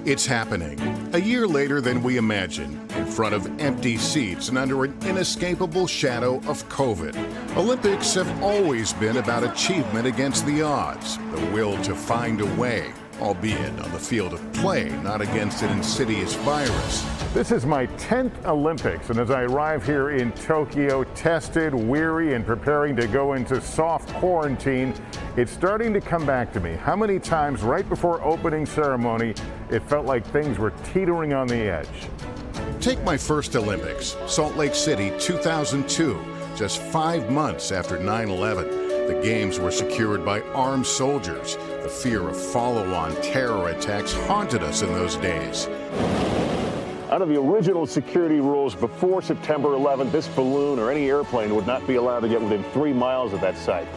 It's happening. A year later than we imagined, in front of empty seats and under an inescapable shadow of COVID. Olympics have always been about achievement against the odds, the will to find a way, albeit on the field of play, not against an insidious virus. This is my 10th Olympics, and as I arrive here in Tokyo, tested, weary, and preparing to go into soft quarantine, it's starting to come back to me. How many times right before opening ceremony, it felt like things were teetering on the edge. Take my first Olympics, Salt Lake City 2002, just 5 months after 9/11. The games were secured by armed soldiers. The fear of follow-on terror attacks haunted us in those days. Under the original security rules before September 11th, this balloon or any airplane would not be allowed to get within 3 miles of that site.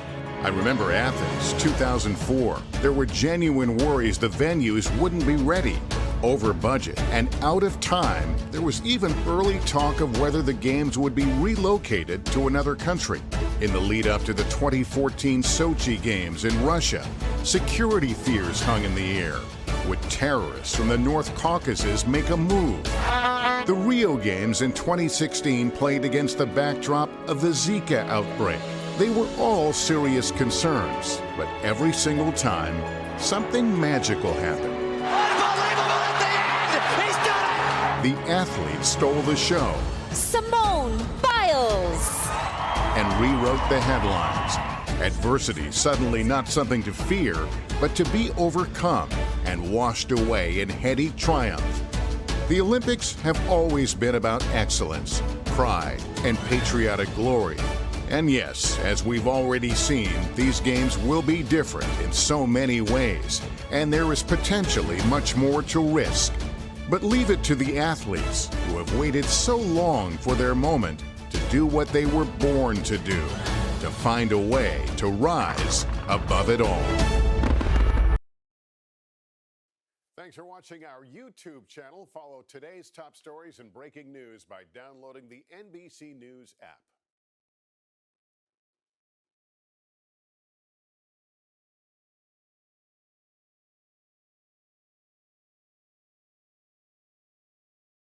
I remember Athens, 2004. There were genuine worries the venues wouldn't be ready. Over budget and out of time, there was even early talk of whether the games would be relocated to another country. In the lead up to the 2014 Sochi Games in Russia, security fears hung in the air. Would terrorists from the North Caucasus make a move? The Rio Games in 2016 played against the backdrop of the Zika outbreak. They were all serious concerns, but every single time, something magical happened. Unbelievable at the end! He's done it! The athletes stole the show. Simone Biles! And rewrote the headlines. Adversity suddenly not something to fear, but to be overcome and washed away in heady triumph. The Olympics have always been about excellence, pride, and patriotic glory. And yes, as we've already seen, these games will be different in so many ways, and there is potentially much more to risk. But leave it to the athletes who have waited so long for their moment to do what they were born to do, to find a way to rise above it all. Thanks for watching our YouTube channel. Follow today's top stories and breaking news by downloading the NBC News app.